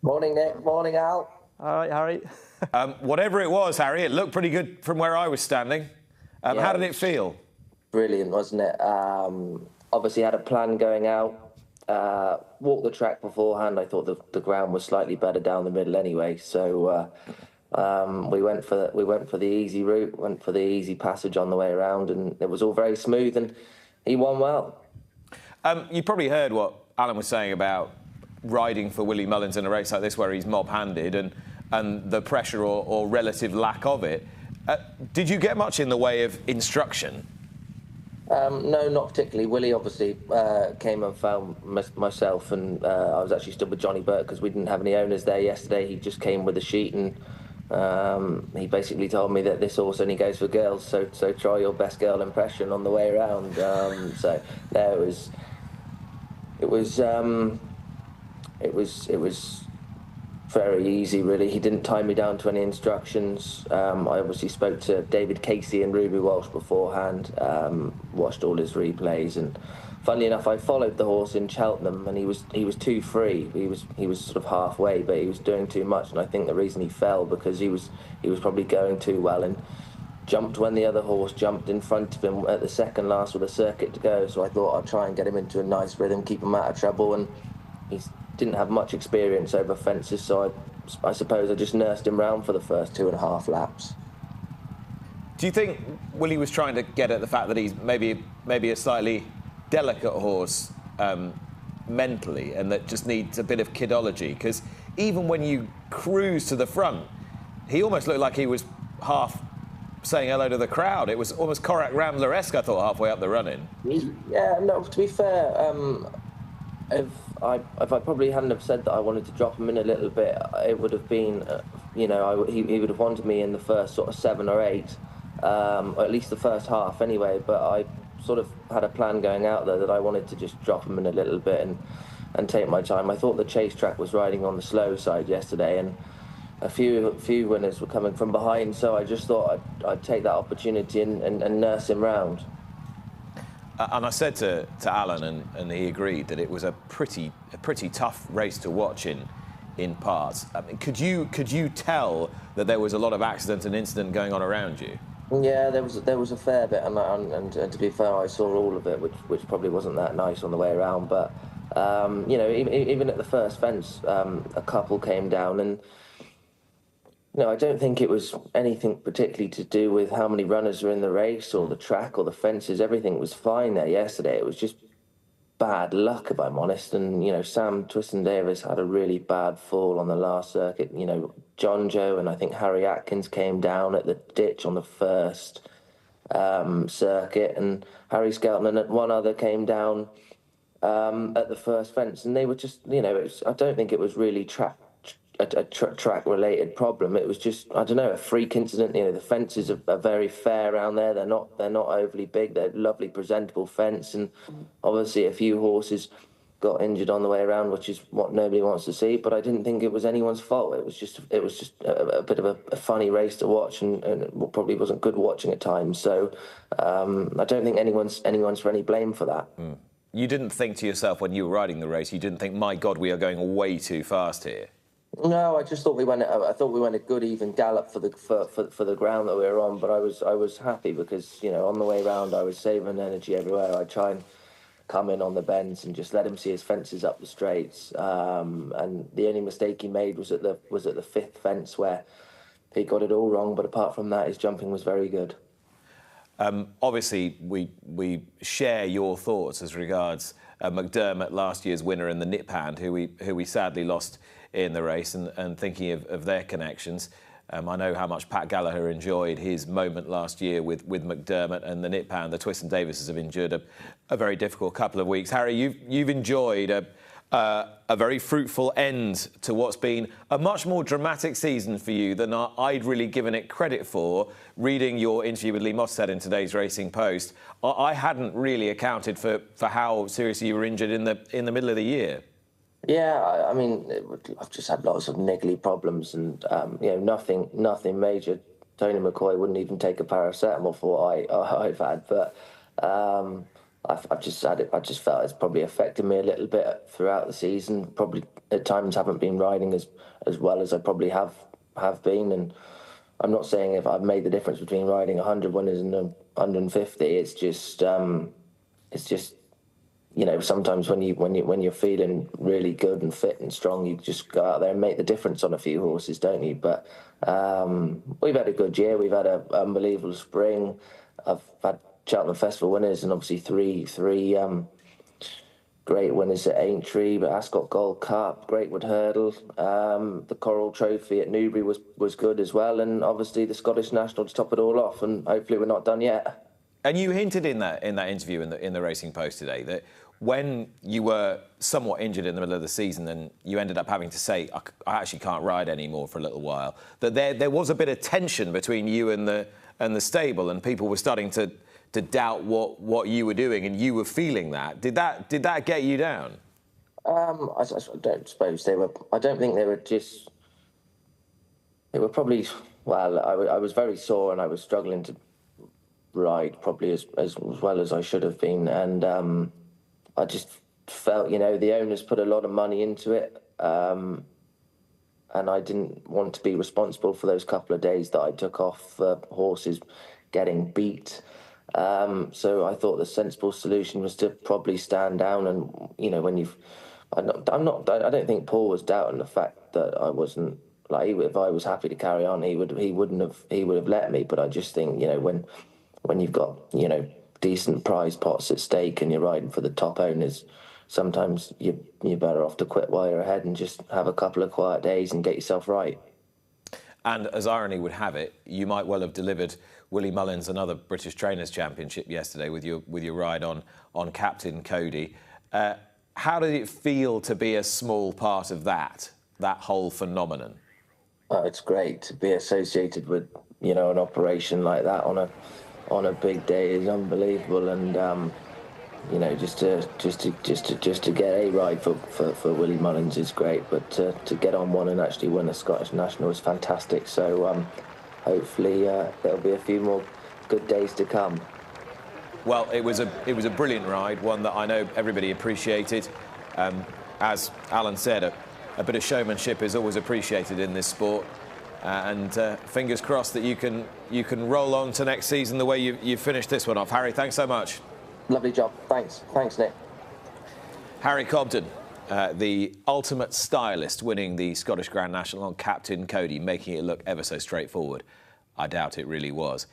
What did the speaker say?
Morning, Nick. Morning, Al. All right, Harry. Whatever it was, Harry, it looked pretty good from where I was standing. Yeah, How did it feel? brilliant, wasn't it? Obviously, had a plan going out. Walked the track beforehand. I thought the ground was slightly better down the middle anyway, so we went for the easy route, went for the easy passage on the way around, and it was all very smooth. And he won well. You probably heard what Alan was saying about riding for Willie Mullins in a race like this, where he's mob-handed, and the pressure or relative lack of it. Did you get much in the way of instruction? No, not particularly. Willie obviously came and found myself, and I was actually stood with Johnny Burke because we didn't have any owners there yesterday. He just came with a sheet, and he basically told me that this horse only goes for girls, so try your best girl impression on the way around. So no, it was very easy, really. He didn't tie me down to any instructions. I obviously spoke to David Casey and Ruby Walsh beforehand, watched all his replays, and funnily enough, I followed the horse in Cheltenham, and he was too free. He was sort of halfway, but he was doing too much, and I think the reason he fell because he was probably going too well and jumped when the other horse jumped in front of him at the second last with a circuit to go. So I thought I'd try and get him into a nice rhythm, keep him out of trouble, and he didn't have much experience over fences, so I suppose I just nursed him round for the first 2.5 laps. Do you think Willie was trying to get at the fact that he's maybe a slightly delicate horse mentally, and that just needs a bit of kidology? Because even when you cruise to the front, he almost looked like he was half saying hello to the crowd. It was almost Korak Rambler-esque, I thought, halfway up the running. Yeah, no, to be fair, if I probably hadn't have said that I wanted to drop him in a little bit, it would have been, he would have wanted me in the first sort of 7 or 8, or at least the first half anyway, but I sort of had a plan going out there that I wanted to just drop him in a little bit and take my time. I thought the chase track was riding on the slow side yesterday, and a few winners were coming from behind, so I just thought I'd take that opportunity and nurse him round. And I said to Alan, and he agreed, that it was a pretty tough race to watch in parts. I mean, could you tell that there was a lot of accident and incident going on around you? Yeah, there was a fair bit, and to be fair, I saw all of it, which probably wasn't that nice on the way around. But even at the first fence, a couple came down, and I don't think it was anything particularly to do with how many runners are in the race or the track or the fences. Everything was fine there yesterday. It was just bad luck, if I'm honest. And, Sam Twiston-Davies had a really bad fall on the last circuit. John Joe and I think Harry Atkins came down at the ditch on the first circuit, and Harry Skelton and one other came down at the first fence. And they were just, I don't think it was really a track-related problem. It was just, I don't know, a freak incident. The fences are very fair around there. They're not overly big. They're lovely, presentable fence, and obviously a few horses got injured on the way around, which is what nobody wants to see. But I didn't think it was anyone's fault. It was just a bit of a funny race to watch, and it probably wasn't good watching at times. So I don't think anyone's for any blame for that. Mm. You didn't think to yourself when you were riding the race, you didn't think, my God, we are going way too fast here? No, I just thought we went a good even gallop for the ground that we were on. But I was happy because on the way round I was saving energy everywhere. I try and come in on the bends and just let him see his fences up the straights. And the only mistake he made was at the 5th fence where he got it all wrong. But apart from that, his jumping was very good. Obviously, we share your thoughts as regards McDermott, last year's winner, in the nip hand, who we sadly lost in the race, and thinking of their connections. I know how much Pat Gallagher enjoyed his moment last year with McDermott and the nip hand. The Twiston-Davies have endured a very difficult couple of weeks. Harry, you've enjoyed a very fruitful end to what's been a much more dramatic season for you than I'd really given it credit for. Reading your interview with Lee Mostad in today's Racing Post, I hadn't really accounted for how seriously you were injured in the middle of the year. Yeah, I mean, I've just had lots of niggly problems, and nothing major. Tony McCoy wouldn't even take a paracetamol for what I've had, but I've just had it. I just felt it's probably affected me a little bit throughout the season. Probably at times haven't been riding as well as I probably have been. And I'm not saying if I've made the difference between riding 100 winners and 150. It's just sometimes when you're feeling really good and fit and strong, you just go out there and make the difference on a few horses, don't you? But we've had a good year. We've had an unbelievable spring. I've had Cheltenham Festival winners and obviously three great winners at Aintree, but Ascot Gold Cup, Greatwood Hurdle, the Coral Trophy at Newbury was good as well, and obviously the Scottish National to top it all off. And hopefully we're not done yet. And you hinted in that interview in the Racing Post today that when you were somewhat injured in the middle of the season and you ended up having to say, I actually can't ride anymore for a little while, that there was a bit of tension between you and the stable, and people were starting to doubt what you were doing, and you were feeling that. Did that get you down? I don't suppose they were. I don't think they were just. They were probably. Well, I was very sore and I was struggling to ride probably as well as I should have been, and I just felt the owners put a lot of money into it, and I didn't want to be responsible for those couple of days that I took off horses getting beat. So I thought the sensible solution was to probably stand down, and when you've, I don't think Paul was doubting the fact that I wasn't, like, if I was happy to carry on, he would have let me. But I just think when you've got decent prize pots at stake and you're riding for the top owners, sometimes you're better off to quit while you're ahead and just have a couple of quiet days and get yourself right. And as irony would have it, you might well have delivered Willie Mullins another British Trainers' Championship yesterday with your ride on Captain Cody. How did it feel to be a small part of that whole phenomenon? Oh, it's great to be associated with an operation like that on a big day is unbelievable, and just to get a ride for Willie Mullins is great, but to get on one and actually win a Scottish National is fantastic. So hopefully there'll be a few more good days to come. Well, it was a brilliant ride, one that I know everybody appreciated. As Alan said, a bit of showmanship is always appreciated in this sport. And fingers crossed that you can roll on to next season the way you finished this one off. Harry, thanks so much. Lovely job. Thanks, Nick. Harry Cobden, the ultimate stylist, winning the Scottish Grand National on Captain Cody, making it look ever so straightforward. I doubt it really was.